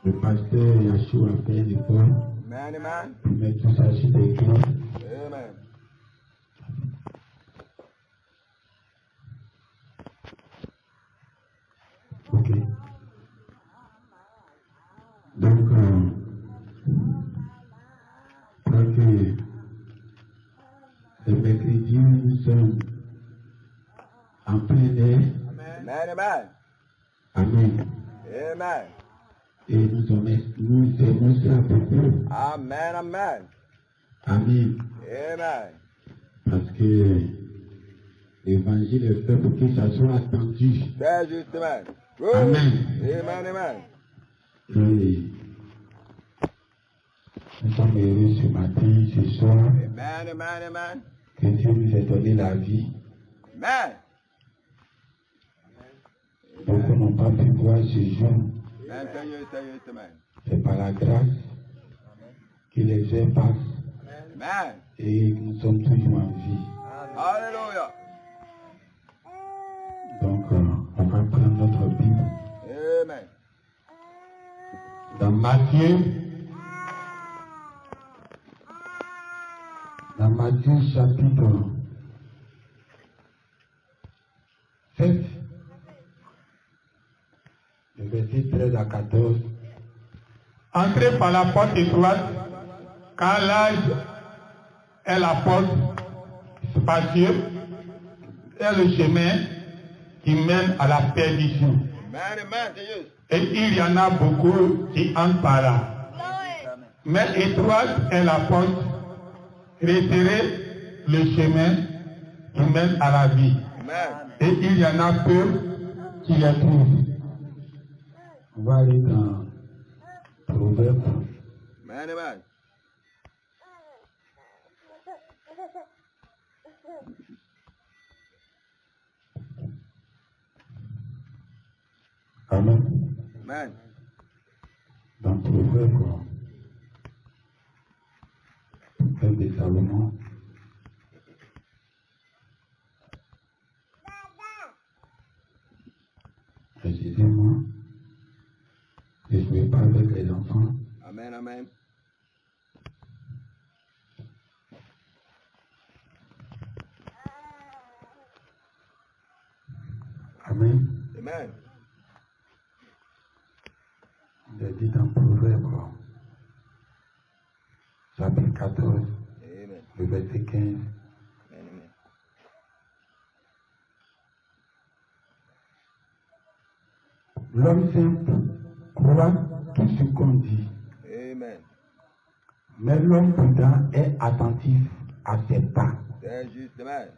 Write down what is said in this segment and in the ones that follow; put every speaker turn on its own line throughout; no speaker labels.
Le pasteur Yahshua a fait un effort pour mettre tout ça sur des clés.
Amen.
Ok. Donc, je crois que le mercredi, nous sommes en plein air.
Amen. Amen.
Amen.
Amen.
Et nous aimons cela beaucoup.
Amen. Amen.
Amen.
Amen.
Parce que l'évangile est fait pour que ça soit attendu.
C'est justement.
Amen.
Amen. Amen.
Et nous sommes heureux ce matin, ce soir,
Amen. Amen. Amen.
que Dieu nous ait donné la vie.
Amen.
Beaucoup n'ont pas pu voir ce jour.
Amen. Seigneur. Amen.
C'est par la grâce que les heures passent
Amen.
et nous sommes toujours en vie.
Alléluia.
Donc, on va prendre notre Bible
Amen.
dans Matthieu chapitre 7, le verset 13 à 14.
Entrez par la porte étroite, car large est la porte spacieuse et le chemin qui mène à la perdition.
Amen. Amen. Seigneur.
Et il y en a beaucoup qui entrent par là. Mais étroite est la porte, resserré le chemin qui mène à la vie.
Amen.
Et il y en a peu qui les trouvent.
On va aller dans Proverbe.
Amen. Amen.
Amen.
Amen.
Dans Proverbe de Salomon. Précisément, je ne jouais pas avec les enfants.
Amen. Amen.
Amen.
Amen.
Il est dit dans Proverbe, chapitre 14,
Amen.
le verset 15.
Amen. Amen.
L'homme simple croit tout ce qu'on dit,
Amen.
mais l'homme prudent est attentif à ses pas.
C'est juste. Amen.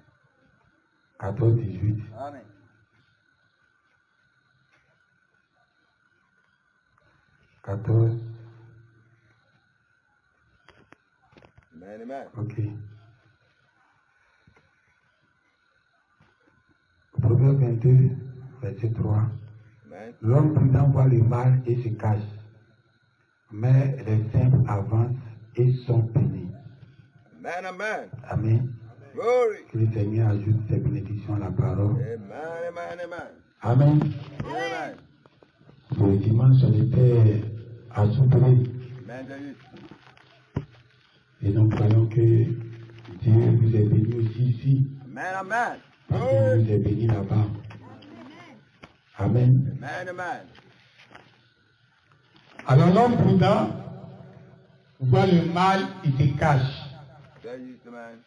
14, 18.
Amen.
14,
Amen. Amen.
ok. Proverbe 22, verset 3.
Amen.
L'homme prudent voit le mal et se cache, mais les simples avancent et sont bénis.
Amen. Amen.
Amen.
Glory.
Que le Seigneur ajoute ses bénédictions à la parole.
Amen. Amen. Amen.
Amen.
Amen.
Le dimanche, on était à Soubré
Amen. Seigneur.
et nous croyons que Dieu vous est béni aussi ici,
Amen. Amen.
parce qu'il vous est béni là-bas. Amen.
Amen. Amen.
Alors l'homme prudent voit le mal, il se cache.
C'est juste. Amen.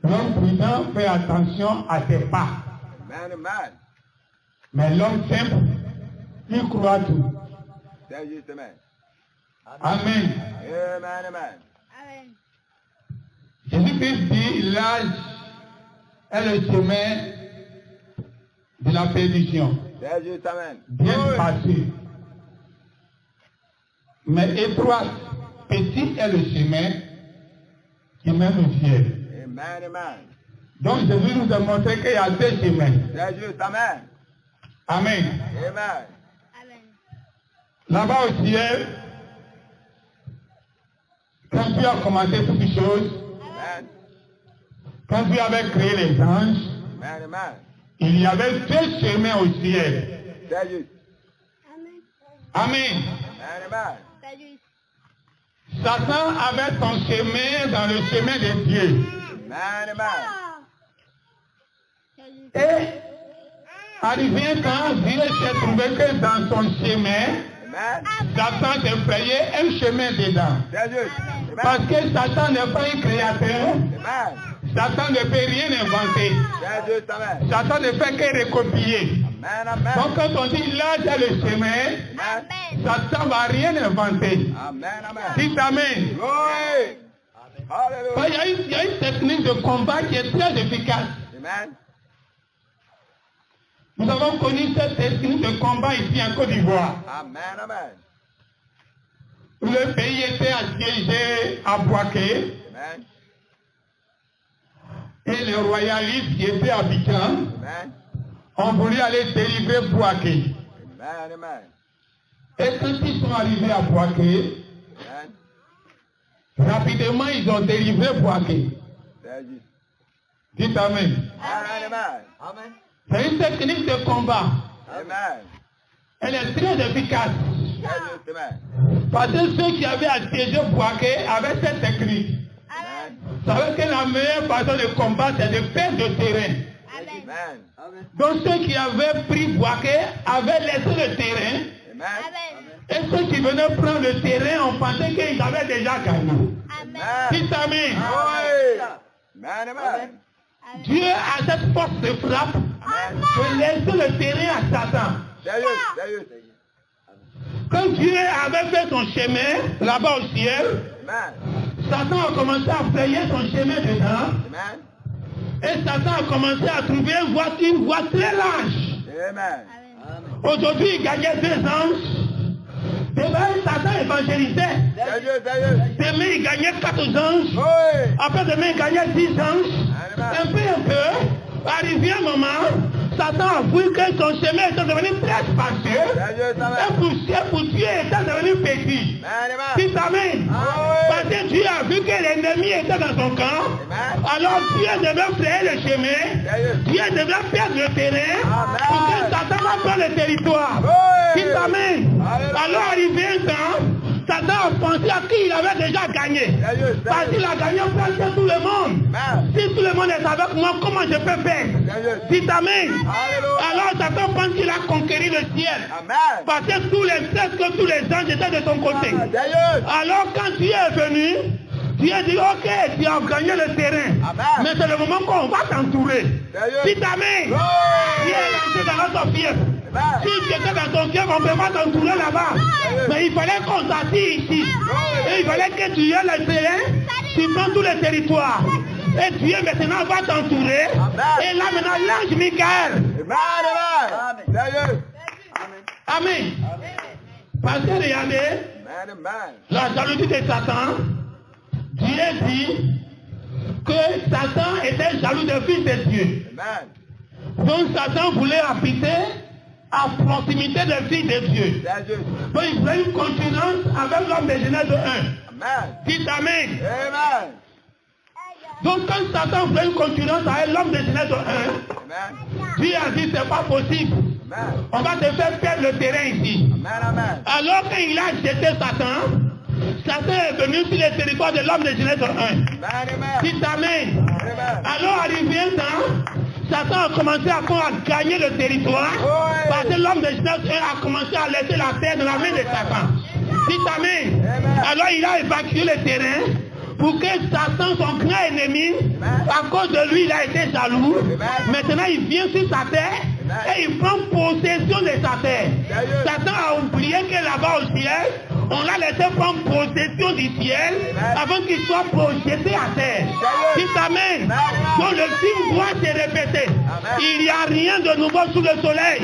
L'homme prudent fait attention à ses pas.
Amen. Amen.
Mais l'homme simple, il croit tout.
C'est juste. Amen.
Amen.
Amen. Amen.
Jésus-Christ dit, l'âge est le chemin de la perdition.
C'est juste. Amen.
Bien passé. Mais étroit, petit est le chemin qui mène au ciel.
Amen. Amen.
Donc Jésus nous a montré qu'il y a deux chemins.
C'est juste. Amen.
Amen.
Amen.
Là-bas au ciel, quand Dieu a commencé toutes les choses,
Amen.
quand Dieu avait créé les anges,
Amen. Amen.
il y avait deux chemins au ciel.
C'est juste.
Amen.
Amen.
Satan avait son chemin dans le chemin de Dieu.
Amen.
Et arrivé quand Dieu s'est trouvé que dans son chemin,
Amen.
Satan s'est frayé un chemin dedans.
C'est juste.
Parce
Amen.
que Satan n'est pas un créateur.
Amen.
Satan ne peut rien inventer.
C'est juste. Amen.
Satan ne fait que recopier.
Amen. Amen.
Donc quand on dit là c'est le chemin,
Amen.
Satan ne va rien inventer.
Amen. Amen.
Dites Amen.
Glory. Hallelujah.
Il y a une technique de combat qui est très efficace.
Amen.
Nous avons connu cette technique de combat ici en Côte d'Ivoire.
Amen. Amen.
Le pays était assiégé à Bouaké
Amen.
et les royalistes qui étaient à Abidjan
Amen.
ont voulu aller délivrer Bouaké.
Amen. Amen.
Et quand ils sont arrivés à Bouaké,
Amen.
rapidement ils ont délivré Bouaké.
C'est juste.
Dites Amen.
Amen. Amen. Amen.
C'est une technique de combat.
Amen.
Elle est très efficace.
C'est juste. Amen.
Parce que ceux qui avaient assiégé Bouaké avaient cette technique.
Amen.
Vous savez que la meilleure façon de combattre, c'est de perdre le terrain.
Amen. Amen.
Donc ceux qui avaient pris Bouaké avaient laissé le terrain.
Amen.
Et ceux qui venaient prendre le terrain, on pensait qu'ils avaient déjà gagné.
Amen.
Dites Amen.
Oui. Amen. Amen.
Dieu a cette force de frappe de laisser le terrain à Satan.
C'est juste. C'est juste.
Quand Dieu avait fait son chemin là-bas au ciel,
Amen.
Satan a commencé à frayer son chemin dedans.
Amen.
Et Satan a commencé à trouver une voie très large.
Amen.
Aujourd'hui, il gagnait 2 anges. Demain, Satan évangélisait.
C'est juste. C'est juste.
Demain, il gagnait 4 anges.
Oui.
Après demain, il gagnait 10 anges. Un peu. Arrivé un moment, Satan a vu que son chemin était devenu très spacieux.
C'est juste. Amen.
Et pour Dieu était devenu petit.
Amen.
Dites Amen. Parce que Dieu a vu que l'ennemi était dans son camp.
Amen.
Alors Dieu devait frayer le chemin. Dieu devait perdre le terrain. Pour que Satan va prendre le territoire.
Oui.
Dites Amen. Alors arrivé un temps, Satan a pensé à qui il avait déjà gagné.
C'est juste.
Parce qu'il a gagné presque tout le monde.
Amen.
Si tout le monde est avec moi, comment je peux faire?
C'est juste.
Dites Amen.
Alléluia.
Alors Satan pense qu'il a conquéri le ciel.
Amen.
Parce que presque tous les anges étaient de son côté.
C'est juste.
Alors quand Dieu est venu, Dieu dit ok, tu as gagné le terrain.
Amen.
Mais c'est le moment qu'on va t'entourer.
C'est juste.
Dites Amen.
Oui.
Dieu est rentré dans notre fief.
Amen.
Si tu étais dans ton fief, on ne peut pas t'entourer là-bas. Mais il fallait qu'on s'assise ici. Et il fallait que tu aies le terrain, tu prends tous les territoires. Et Dieu maintenant va t'entourer. Et là maintenant, l'ange Michael.
Amen. Amen. C'est juste.
Amen. Parce que regardez,
Amen. Amen.
la jalousie de Satan, Dieu dit que Satan était jaloux des fils de Dieu.
Amen.
Donc Satan voulait habiter à proximité des fils de Dieu.
C'est juste.
Donc il voulait une concurrence avec l'homme de Genèse 1.
Amen.
Dites Amen.
Amen.
Donc quand Satan voulait une concurrence avec l'homme de Genèse 1,
Amen.
Dieu a dit c'est pas possible.
Amen.
On va te faire perdre le terrain ici.
Amen. Amen.
Alors quand il a jeté Satan, Satan est venu sur le territoire de l'homme de Genèse 1.
Amen.
Dites Amen.
Amen.
Alors arrivé un temps, Satan a commencé à gagner le territoire.
Oui.
Parce que l'homme de Genèse 1 a commencé à laisser la terre dans la main de Satan. Dites Amen.
Amen.
Alors il a évacué le terrain pour que Satan, son grand ennemi, à cause de lui, il a été jaloux. Maintenant, il vient sur sa terre et il prend possession de sa terre. Satan a oublié que là-bas au ciel, on l'a laissé prendre possession du ciel avant qu'il soit projeté à terre. Dites Amen. Donc le film doit se répéter. Il n'y a rien de nouveau sous le soleil.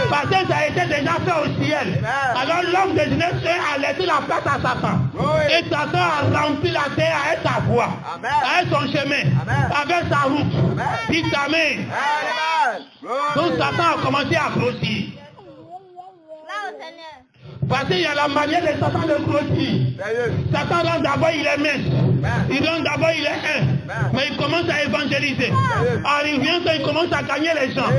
Parce que ça a été déjà fait au ciel. Alors l'homme de Genèse a laissé la place à Satan. Et Satan a rempli la terre avec sa voie, avec son chemin, avec sa route. Dites Amen. Donc Satan a commencé à grossir. Parce qu'il y a la manière de Satan de grossir. Satan rentre d'abord, il est mince. Il rentre d'abord, il est un. Mais il commence à évangéliser. Arrivé, il commence à gagner les gens.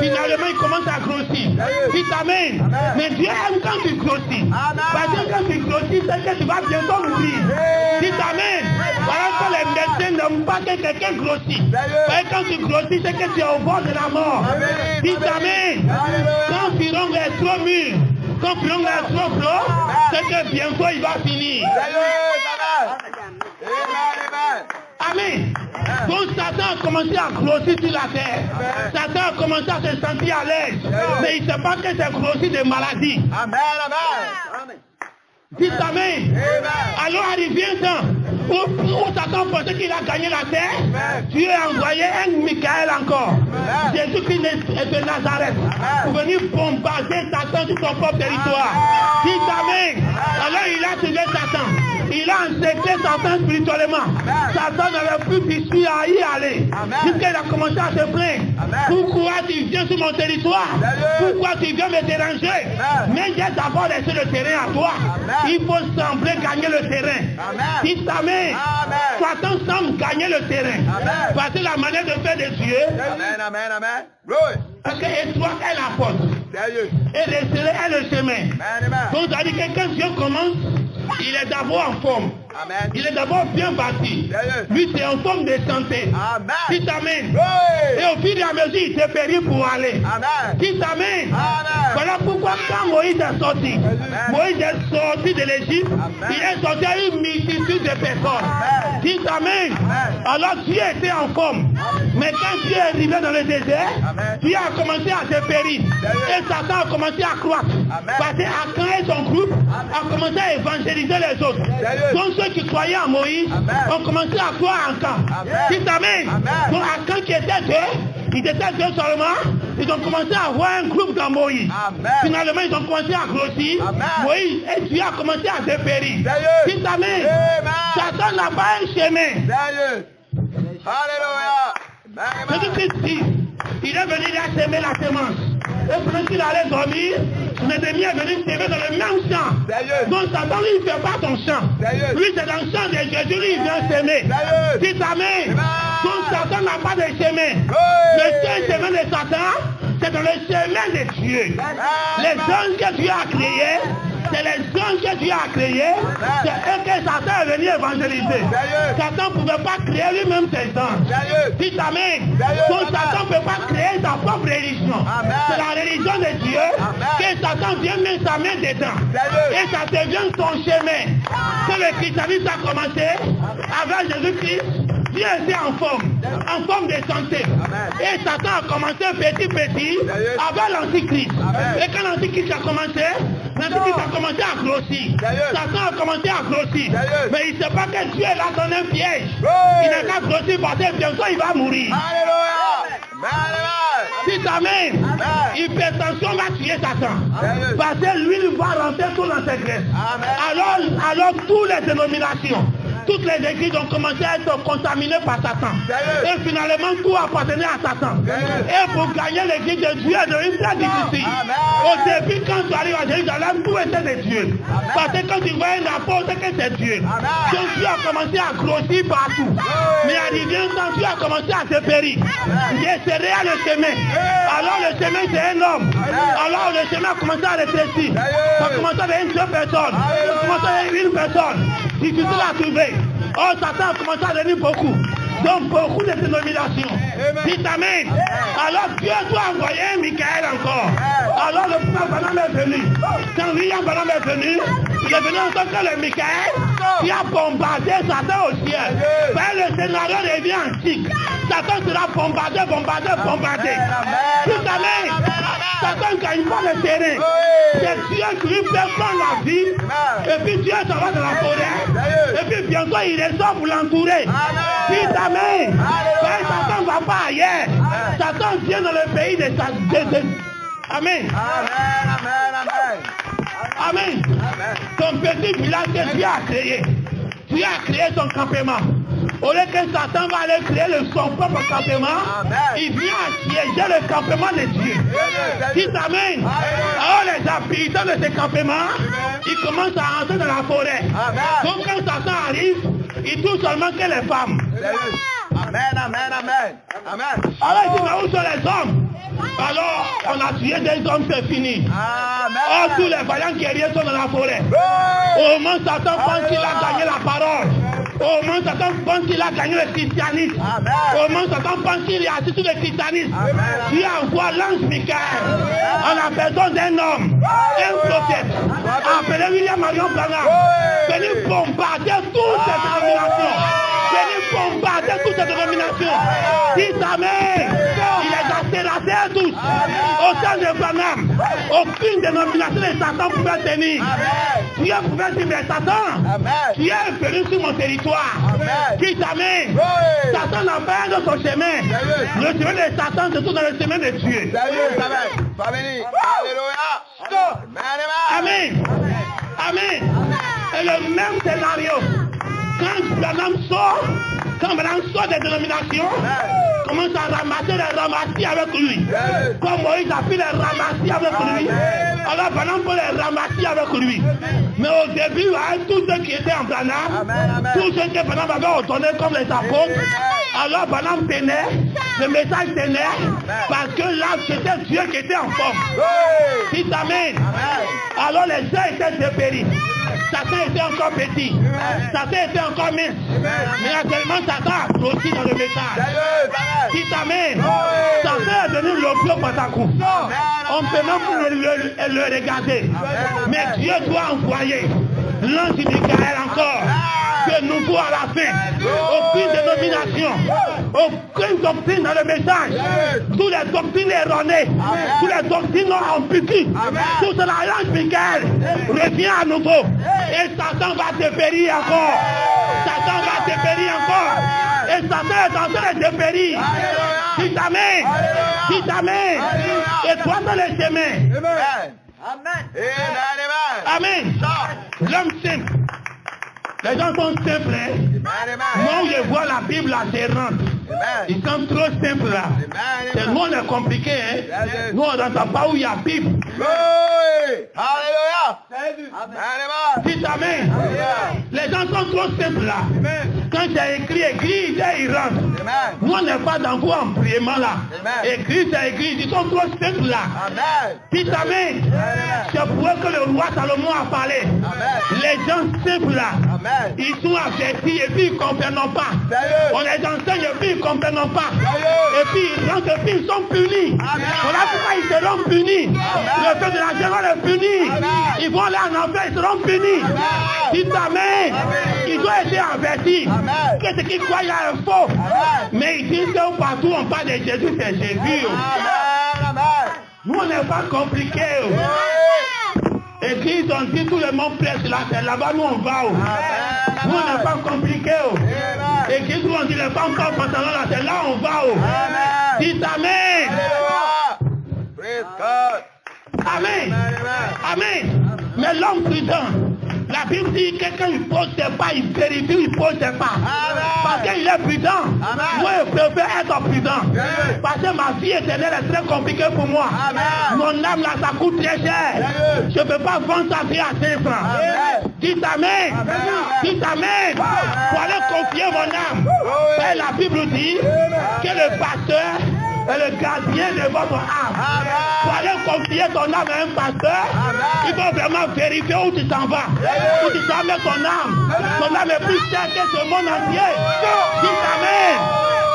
Finalement, il commence à grossir. Dites Amen. Mais Dieu aime quand tu
grossis. Parce que quand tu grossis, c'est que tu vas bientôt mourir. Dites amen. Voilà que les médecins n'aiment pas que quelqu'un grossit. Parce que quand tu grossis, c'est que tu es au bord de la mort. Dites amen. Quand Firon est trop mûr, quand Firon est trop gros, c'est que bientôt il va finir. Amen. Donc Satan a commencé à grossir sur la terre. Satan a commencé à se sentir à l'aise. Mais il ne sait pas que c'est grossi de maladie. Dites amen. Alors arrivé un temps où Satan pensait qu'il a gagné la terre, Dieu a envoyé un Michael encore. Jésus-Christ est de Nazareth pour venir bombarder Satan sur son propre territoire. Dites amen. Alors il a tué Satan. Il a encerclé Satan spirituellement. Satan n'avait plus d'issue à y aller. Jusqu'il a commencé à se plaindre. Pourquoi tu viens sur mon territoire? Pourquoi tu viens me déranger? Mais j'ai d'abord laissé le terrain à toi. Il faut sembler gagner le terrain. Dites amen. Satan semble gagner le terrain. Parce que la manière de faire de Dieu. Parce que étroite est la porte. Et resserré est le chemin. Donc ça dit que quand Dieu commence, il est d'abord en forme. Il est d'abord bien bâti. Lui, c'est en forme de santé. Dites amen. Et au fur et à mesure, il s'est péri pour aller. Dites amen. Voilà pourquoi quand Moïse est sorti, Moïse est sorti de l'Égypte, il est sorti à une multitude de personnes. Dites amen. Alors Dieu était en forme. Mais quand Dieu est arrivé dans le désert, Dieu a commencé à se périr. Et Satan a commencé à croître. Parce qu'Akan et son groupe a commencé à évangéliser les autres. Donc ceux qui croyaient en Moïse ont commencé à croire en Akan. Dites amen. Donc Akan qui était deux, ils étaient deux seulement, ils ont commencé à avoir un groupe dans Moïse. Finalement, ils ont commencé à grossir. Moïse et Dieu a commencé à se périr. Dites amen. Satan n'a pas un chemin. Jésus-Christ dit, il est venu là semer la semence. Et pendant qu'il allait dormir, son ennemi est venu semer dans le même champ. Donc Satan, lui, il ne fait pas ton champ. Lui, c'est dans le champ de Jésus, lui, il vient semer. Dites amen. Donc Satan n'a pas de chemin. Le seul chemin de Satan, c'est dans le chemin de Dieu. Les anges que Dieu a créés, c'est les anges que Dieu a créés, c'est eux que Satan est venu évangéliser. Satan ne pouvait pas créer lui-même ses anges. Dites amen. Donc Satan ne peut pas créer sa propre religion. C'est la religion de Dieu que Satan vient mettre sa main dedans. Et ça devient son chemin. Quand le christianisme a commencé, avec Jésus-Christ, Dieu était en forme de santé. Et Satan a commencé petit avec l'antichrist. Et quand l'antichrist a commencé, l'antichrist a commencé à grossir. Satan a commencé à grossir. Mais il ne sait pas que Dieu est là dans un piège. Il n'a qu'à grossir parce que bientôt il va mourir. Dites amen. Hypertension va tuer Satan. Parce que l'huile va rentrer tout dans ses graisses. Alors toutes les dénominations, toutes les églises ont commencé à être contaminées par Satan. Et finalement, tout appartenait à Satan. Et pour gagner l'église de Dieu, c'est devenu très difficile. Au début, quand tu arrives à Jérusalem, tout était de Dieu. Parce que quand tu vois un apôtre, c'est que c'est Dieu. Donc Dieu a commencé à grossir partout. Mais arrivé un temps, Dieu a commencé à se périr. Desserrer le chemin. Alors le chemin, c'est un homme. Alors le chemin a commencé à rétrécir. Ça a commencé avec une seule personne. Ça a commencé avec une personne. Difficile à trouver. Oh, Satan a commencé à devenir beaucoup. Donc, beaucoup de dénominations. Dites amen. Alors, Dieu doit envoyer un Michael encore. Alors, le prophète Branham est venu. Quand William Branham est venu, il est venu en tant que le Michael qui a bombardé Satan au ciel. Ben, le scénario devient antique. Satan sera bombardé. Dites amen. Satan ne gagne pas le terrain. C'est Dieu qui lui fait prendre la vie. Et puis Dieu s'en va dans la forêt. Et puis bientôt il ressort pour l'entourer. Dites amen. Satan ne va pas ailleurs. Satan vient dans le pays de Amen. Amen. Ton petit village que Dieu a créé. Dieu a créé son campement. Au lieu que Satan va aller créer son propre campement, il vient assiéger le campement de Dieu. Dites amen. Alors les habitants de ce campement, ils commencent à rentrer dans la forêt. Donc quand Satan arrive, il touche seulement que les femmes. Alors il dit, mais où sont les hommes? Alors, on a tué des hommes, c'est fini.
Amen.
Oh, tous les vaillants guerriers sont dans la forêt. Au moment où Satan pense qu'il a gagné la parole. Au moment où Satan pense qu'il a gagné le christianisme. Au moment où Satan pense qu'il est assis sur le christianisme. Dieu envoie l'ange Michael en la personne d'un homme, un prophète, appelé William Marion Branham, venir bombarder toutes ces dénominations. Venir bombarder toutes ces dénominations. Dis Amen. Il les a terrassés tous. Au sein de Branham, aucune dénomination de Satan pouvait tenir. Dieu pouvait dire, mais Satan, tu es venu sur mon territoire. Dis Amen. Satan n'a pas un autre chemin. Le chemin de Satan, c'est tout dans le chemin de Dieu. Amen. Amen. Et le même scénario. Quand Branham sort des dénominations, commence à ramasser les ramassis avec lui. Comme Moïse a fait les ramassis avec lui, alors Branham peut les ramasser avec lui. Mais au début, tous ceux qui étaient en Branham, tous ceux que Branham avait ordonné comme les apôtres, alors Branham tenait, le message tenait, parce que là, c'était Dieu qui était en forme. Si Amen. Alors les gens étaient dépéris. Satan était encore petit. Satan était encore mince. Mais actuellement, Satan a grossi dans le message. Dites Amen. Satan est devenu l'opio patakou. On peut même le regarder. Mais Dieu doit envoyer l'ange Michael encore. De nouveau à la fin. Aucune dénomination. Aucune doctrine dans le message. Toutes les doctrines erronées. Toutes les doctrines amputies. Tout cela, l'ange Michael revient à nouveau. Et Satan va dépérir encore. Satan va dépérir encore. Et Satan est en train de dépérir. Dis Amen. Dis Amen. Et toi dans les chemins. Amen. L'homme simple. Les gens sont simples. Moi, je vois la Bible atterrante. Ils sont trop simples là. C'est nous, on est compliqué. Nous, on n'entend pas où il y a la Bible. Dites Amen. Les gens sont trop simples là. Quand j'ai écrit, ils rentrent. Nous, on n'est pas dans vous en priement là. Écrit, c'est écrit. Ils sont trop simples là. Dites Amen. C'est pour eux que le roi Salomon a parlé. Les gens simples là. Ils sont avertis et puis ils ne comprennent pas. On les enseigne et puis ils ne comprennent pas. Et puis ils rentrent et puis ils sont punis. Voilà pourquoi ils seront punis. Le fait de la génération est puni. Ils vont aller en enfer, ils seront punis. Dites Amen. Ils ont été avertis. Que ce qu'ils croient, il y a un faux. Mais ils disent que partout on parle de Jésus, c'est Jésus. Nous on n'est pas compliqués. Et puis ils ont dit tout le monde presse là, c'est là-bas nous on va. Nous on n'est pas compliqués. Et puis ils ont dit les femmes pas pantalon là, c'est là on va. Dites Amen. Amen. Amen. Mais l'homme prudent, la Bible dit que quelqu'un il pose ses pas, il vérifie, il pose ses pas. Parce qu'il est prudent. Moi je préfère être prudent. Parce que ma vie éternelle est très compliquée pour moi. Mon âme là ça coûte très cher. Je ne peux pas vendre sa vie à 5 francs. Dites Amen. Dites Amen. Pour aller confier mon âme. Et la Bible dit que le pasteur est le gardien de votre âme. Pour aller confier ton âme à un pasteur, il faut vraiment vérifier où tu t'en vas. Où tu t'en mets ton âme. Ton âme est plus chère que ce monde entier. Dites Amen.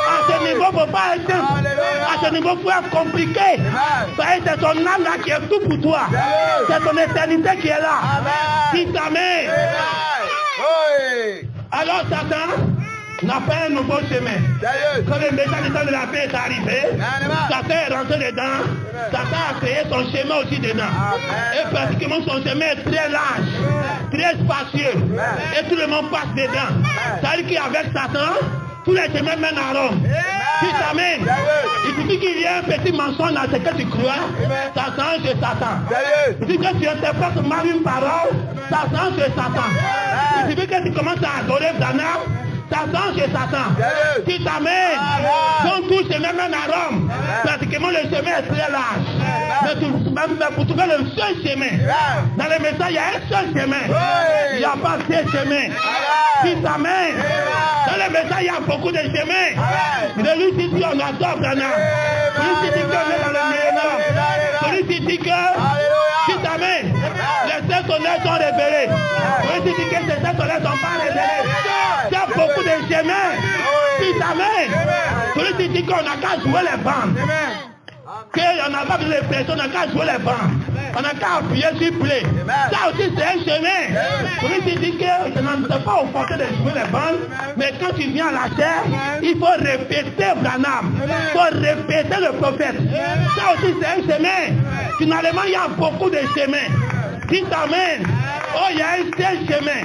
À ce niveau, il ne faut pas être simple. À ce niveau, il faut être compliqué. Parce que c'est ton âme là qui est tout pour toi. C'est ton éternité qui est là. Dites Amen. Alors Satan n'a pas un nouveau chemin. Quand le message de la paix est arrivé, Satan est rentré dedans. Satan a créé son chemin aussi dedans. Et pratiquement son chemin est très large, très spacieux. Et tout le monde passe dedans. Ça veut dire qu'avec Satan, tous les chemins mènent à Rome. Dites Amen. Il suffit qu'il y ait un petit mensonge dans ce que tu crois, Satan c'est Satan. Il suffit que tu interprètes mal une parole, Satan c'est Satan. Il suffit que tu commences à adorer Branham, Satan c'est Satan. Dites Amen. Donc tout chemin mène à Rome. Pratiquement le chemin est très large. Mais pour trouver le seul chemin. Dans le message, il y a un seul chemin. Il n'y a pas deux chemins. Dis amen. Dans le message, il y a beaucoup de chemins. Celui qui dit on adore Branham. Celui qui dit qu'on est dans le millénaire. Celui qui dit que, dis amen, les saints honnêtes sont révélés. Celui qui dit que ces saints honnêtes ne sont pas révélés. Il y a beaucoup de chemins. Dis amen. Celui qui dit qu'on n'a qu'à jouer les bandes. Qu'on n'a pas besoin de pression, on n'a qu'à jouer les bandes. On n'a qu'à appuyer sur play. Ça aussi c'est un chemin. Celui qui dit que je ne sais pas au forcé de jouer les bandes, mais quand tu viens à la terre, il faut répéter Branham. Il faut répéter le prophète. Ça aussi c'est un chemin. Finalement, il y a beaucoup de chemins. Dis amen. Oh, il y a un seul chemin.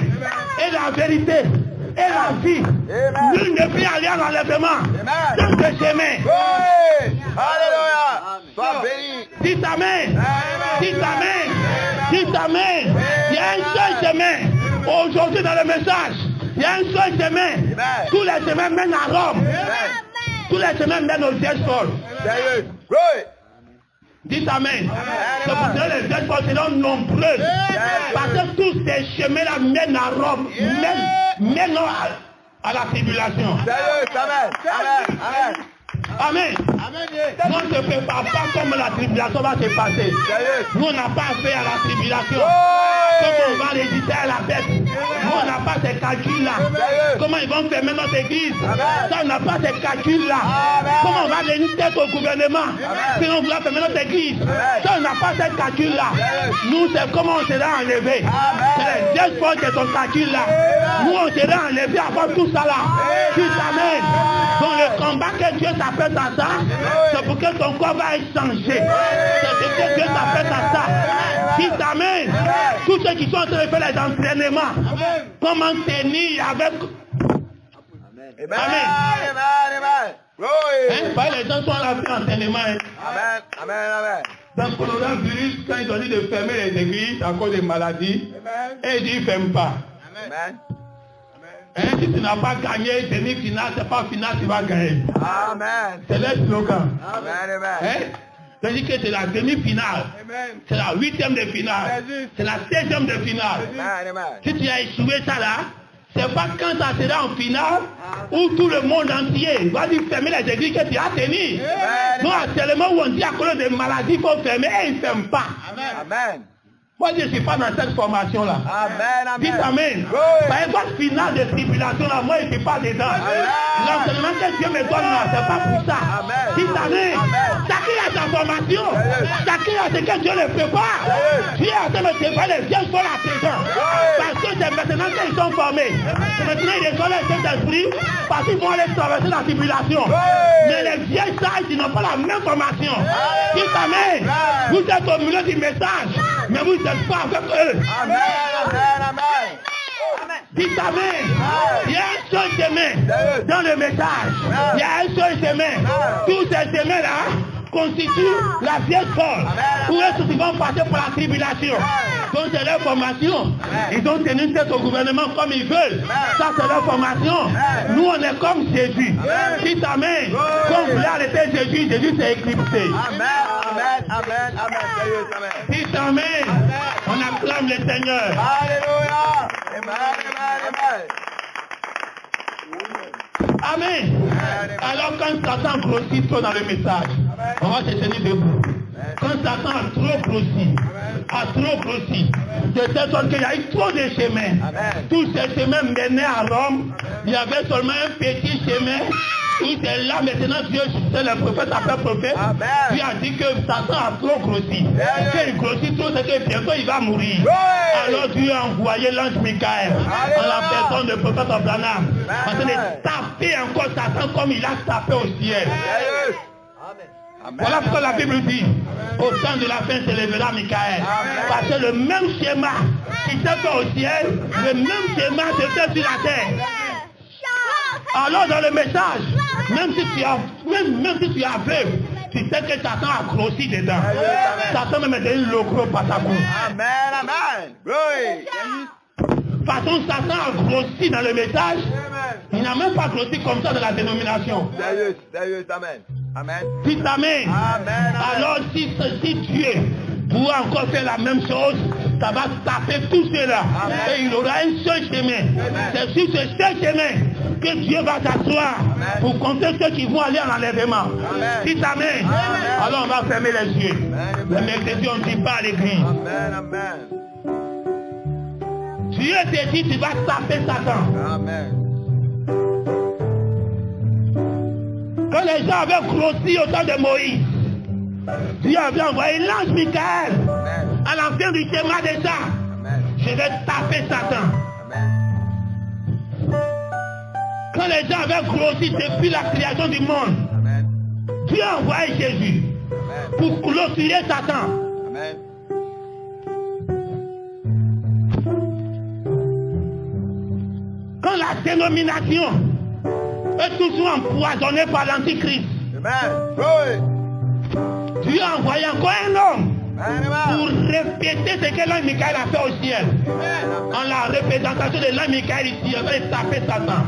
Et la vérité. Et la vie. Nul ne peut aller à l'enlèvement. Dans ce chemin.
Alléluia. Sois béni.
Dis amen. Dis amen. Dis amen. Il y a un seul chemin. Aujourd'hui dans le message, il y a un seul chemin. Tous les chemins mènent à Rome. Tous les chemins mènent au Diaspora.
Sérieux.
Dis amen. C'est pour ça que les Diaspora seront nombreuses. Parce que tous ces chemins-là mènent à Rome. Mènent à la tribulation.
Sérieux. Amen. Amen.
Amen. Nous on ne se prépare pas comme la tribulation va se passer. Nous on n'a pas fait à la tribulation. Comment on va résister à la bête. Nous on n'a pas ces calculs-là. Comment ils vont fermer notre église. Ça on n'a pas ces calculs-là. Comment on va donner une tête au gouvernement. Sinon on va fermer notre église. Ça on n'a pas ces calculs-là. Nous c'est comment on sera enlevé. C'est les Diaspora qui sont calculs-là. Nous on sera enlevé avant tout ça là. Puis amen. Donc le combat que Dieu s'appelle à ça, c'est pour que ton corps va être changé. C'est pour que Dieu s'appelle à ça. Qui t'amène. Tous ceux qui sont en train de faire les entraînements. Comment tenir avec. Amen. Les gens sont là pour l'entraînement.
Amen. Amen.
Dans le coronavirus, quand ils ont dit de fermer les églises à cause des maladies, et ils disent qu'ils ne ferment pas.
Amen.
Si tu n'as pas gagné demi-finale, c'est pas finale, tu vas gagner.
Amen.
C'est le slogan.
Amen.
C'est-à-dire que c'est la demi-finale. C'est la 8e de finale. C'est la 16e de finale. Si tu as échoué ça là, c'est pas quand ça sera en finale où tout le monde entier va dire fermer les églises que tu as tenu. Non, actuellement où on dit à cause des maladies, il faut fermer et ils ne ferment pas.
Amen.
Moi, je ne suis pas dans cette formation-là.
Amen.
Dites amen. Par exemple, finale de tribulation-là, moi, je ne suis pas dedans. L'enseignement que Dieu me donne là, c'est pas pour ça. Dites amen. Chacun a sa formation. Chacun a ce que Dieu le prépare. Dieu a train de préparer les vieilles sur la présent. Parce que c'est maintenant qu'ils sont formés. Maintenant, ils reçoivent le Saint-Esprit parce qu'ils vont aller traverser la tribulation. Mais les vieilles sages, ils n'ont pas la même formation. Dites amen. Vous êtes au milieu du message. Mais vous n'êtes pas avec eux.
Amen.
Dites amen. Il y a un seul chemin dans le message. Il y a un seul chemin. Tous ces chemins-là constituent la vieille folle. Où ils vont passer pour la tribulation. Donc c'est leur formation. Ils ont tenu tête au gouvernement comme ils veulent. Ça c'est leur formation. Nous on est comme Jésus. Dites amen. Quand vous voulez arrêter Jésus, Jésus s'est éclipsé.
Amen.
Dites amen. On acclame le Seigneur.
Alléluia.
Amen. Alors quand Satan grossit trop dans le message, on va se tenir debout. Quand Satan a trop grossi, de telle sorte qu'il y a eu trop de chemins. Tous ces chemins menaient à Rome. Il y avait seulement un petit chemin. Où c'est là maintenant Dieu, c'est le prophète après prophète. Dieu a dit que Satan a trop grossi. Qu'il grossit trop, c'est que bientôt il va mourir. Alors Dieu a envoyé l'ange Michael en la personne du prophète Branham. En train de taper encore Satan comme il a tapé au ciel. Voilà pourquoi la Bible dit, au temps de la fin s'élèvera Michael. Parce que le même schéma qui s'est fait au ciel, le même schéma se fait sur la terre. Alors dans le message, même si tu as aveugle, tu sais que Satan a grossi dedans. Satan me donne le gros patagou.
Amen.
Façon Satan a grossi dans le message, il n'a même pas grossi comme ça dans la dénomination.
Sérieux, amen. Amen.
Dites Amen.
Amen.
Alors si Dieu doit encore faire la même chose, ça va taper tout cela. Et il aura un seul chemin. C'est sur ce seul chemin que Dieu va s'asseoir pour compter ceux qui vont aller en enlèvement. Dites Amen. Alors on va fermer les yeux. Les mercredis on ne dit pas à l'église.
Amen. Amen.
Dieu te dit tu vas taper Satan.
Amen.
Quand les gens avaient grossi au temps de Moïse, Dieu avait envoyé l'ange Michael à la fin du schéma déjà. Je vais taper Satan. Quand les gens avaient grossi depuis la création du monde, Dieu a envoyé Jésus pour clôturer Satan.
Amen.
Quand la dénomination est toujours empoisonnée par l'Antichrist,
Amen. Oui.
Dieu a envoyé encore un homme pour
Amen.
répéter ce que l'ange Michael a fait au ciel. En la représentation de l'ange Michael ici, on va taper Satan.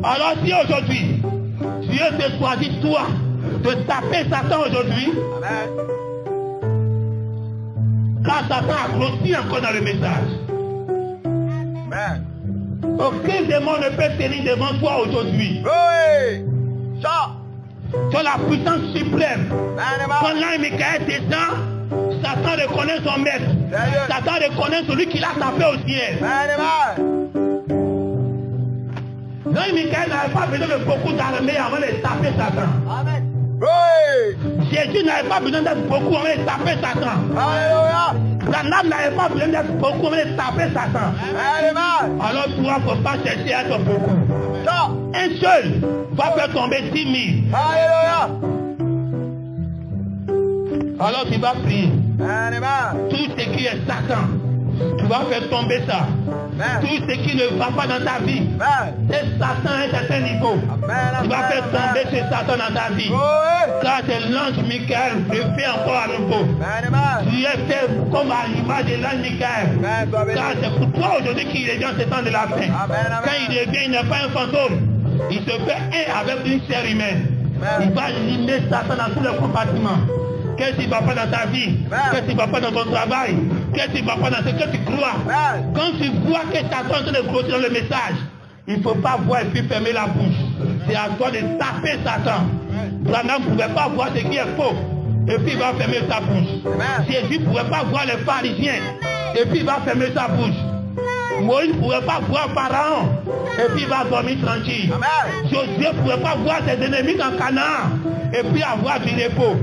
Alors si aujourd'hui, Dieu te choisit toi de taper Satan aujourd'hui,
Amen.
car Satan a grossi encore dans le message.
Amen.
Aucun démon ne peut tenir devant toi aujourd'hui.
Oui. Ça.
Tu as la puissance suprême.
Amen.
Quand l'ange Michael descend, Satan reconnaît son maître. Satan reconnaît celui qui l'a tapé au ciel.
Amen.
L'ange Michael n'avait pas besoin de beaucoup d'armées avant de taper Satan.
Amen. Oui.
Jésus n'avait pas besoin d'être beaucoup avant de taper Satan.
Alléluia.
Branham n'avait pas besoin d'être beaucoup avant de taper Satan.
Amen.
Alors toi, il ne faut pas chercher à être beaucoup.
Ça.
Un seul va faire tomber 10 000.
Alléluia.
Alors tu vas prier.
Amen.
Tout ce qui est Satan, tu vas faire tomber ça. Tout ce qui ne va pas dans ta vie,
Amen.
c'est Satan à un certain niveau. Tu vas faire tomber ce Satan dans ta vie.
Oui.
Car c'est l'ange Michael, je fais encore à nouveau.
Amen.
Tu es fait comme à l'image de l'ange Michael. Car c'est pour toi aujourd'hui qu'il revient ce temps de la fin. Quand il revient, il n'est pas un fantôme. Il se fait un avec une chair humaine. Il va limer Satan dans tous les compartiments. Qu'est-ce qui ne va pas dans ta vie? Qu'est-ce qui ne va pas dans ton travail? Qu'est-ce qui ne va pas dans ce que tu crois? Quand tu vois que Satan est en train de grossir dans le message, il ne faut pas voir et puis fermer la bouche. C'est à toi de taper Satan. Branham ne pouvait pas voir ce qui est faux. Et puis il va fermer sa bouche. Jésus ne pouvait pas voir les pharisiens. Et puis il va fermer sa bouche. Moïse ne pouvait pas voir Pharaon. Et puis il va dormir tranquille. Josué ne pouvait pas voir ses ennemis en Canaan. Et puis avoir du repos.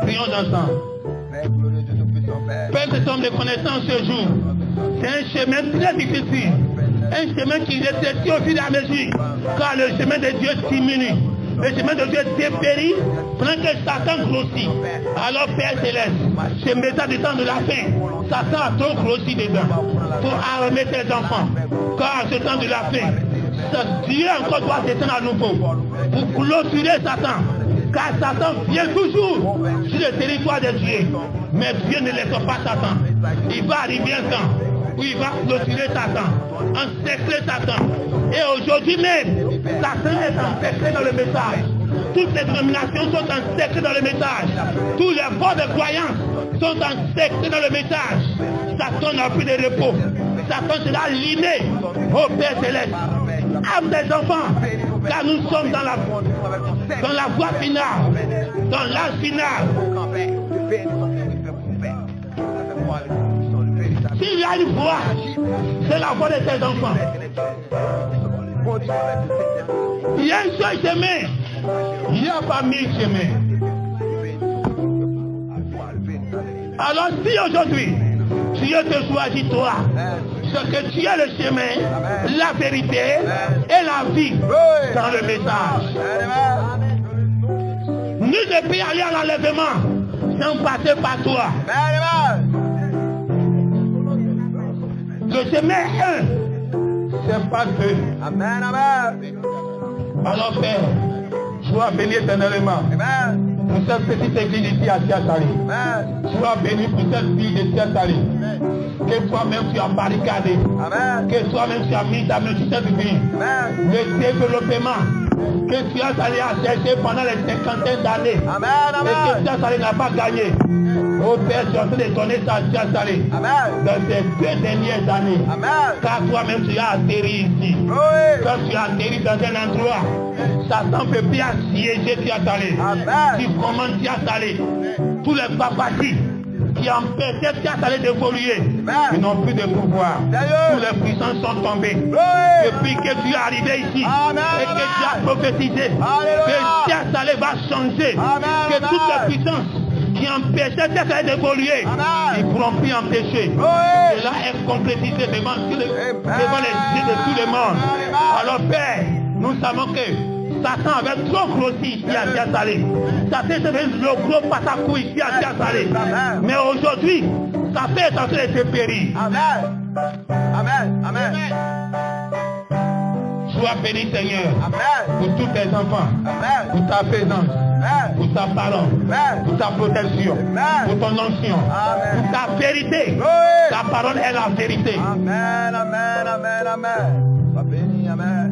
Prions ensemble. Père, cet homme de connaissance ce jour, c'est un chemin très difficile. Un chemin qui rétrécit au fil et à mesure. Car le chemin de Dieu diminue. Le chemin de Dieu dépérit pendant que Satan grossit. Alors Père Céleste, ce message du temps de la fin, Satan a trop grossi dedans. Pour armer tes enfants. Car ce temps de la fin, Dieu encore doit s'éteindre à nouveau. Pour clôturer Satan. Car Satan vient toujours sur le territoire de Dieu. Mais Dieu ne laisse pas Satan. Il va arriver un temps où il va clôturer Satan, encercler Satan. Et aujourd'hui même, Satan est encerclé dans le message. Toutes les dénominations sont encerclées dans le message. Tous les forces de croyance sont encerclés dans le message. Satan n'a plus de repos. Satan sera limé au Père Céleste. Âme des enfants, car nous sommes dans la voie finale, dans l'âge final. S'il y a une voie, c'est la voie de tes enfants. Il y a un seul chemin, il n'y a pas 1000 chemins. Alors si aujourd'hui, Dieu te choisit toi, c'est que tu es le chemin, la vérité et la vie dans le message. Nous ne pouvons aller à l'enlèvement sans passer par toi. Le chemin 1, c'est pas 2. Alors Père, sois béni éternellement.
pour cette petite église ici à Tiatari. Sois béni pour cette ville de Tiatari. Que toi-même tu as barricadé. Que toi-même tu as mis ta main sur cette ville. Le développement que tu as allé à chercher pendant les 50 d'années. Et que Tiatari n'a pas gagné. Oh Père, tu es en train de donner ça à Tiatari dans ces 2 dernières années. Car toi-même tu as atterri ici. Quand tu as atterri dans un endroit, Satan ne peut plus assiéger Tiatari. Tu commandes Tiatari. Tous les papatis qui empêchaient Tiatari d'évoluer, ils n'ont plus de pouvoir. Tous les puissances sont tombés. Depuis que tu es arrivé ici et que tu as prophétisé que Tiatari va changer, que toutes les puissances qui empêchaient Tiatari d'évoluer, ils ne pourront plus empêcher. Cela est complétisé devant les yeux de tout le monde. Alors Père, nous savons que Satan avait trop grossi ici à Tiatari. Satan était le gros patacou ici à Tiatari. Mais aujourd'hui, Satan est en train de se périr.
Amen.
Sois béni Seigneur pour tous tes enfants, pour ta présence, pour ta parole, pour ta protection, pour ton onction, pour ta vérité. Ta parole est la vérité.
Amen. Sois béni, amen.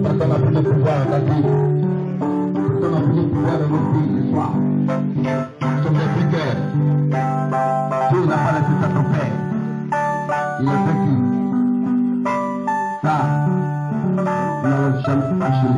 Personne n'a plus de pouvoir dans ta vie. Personne n'a plus de pouvoir dans notre vie ce soir. Nous sommes des prières. Dieu n'a pas laissé ça ton Père. Il est petit. Ça, nous n'avons jamais touché.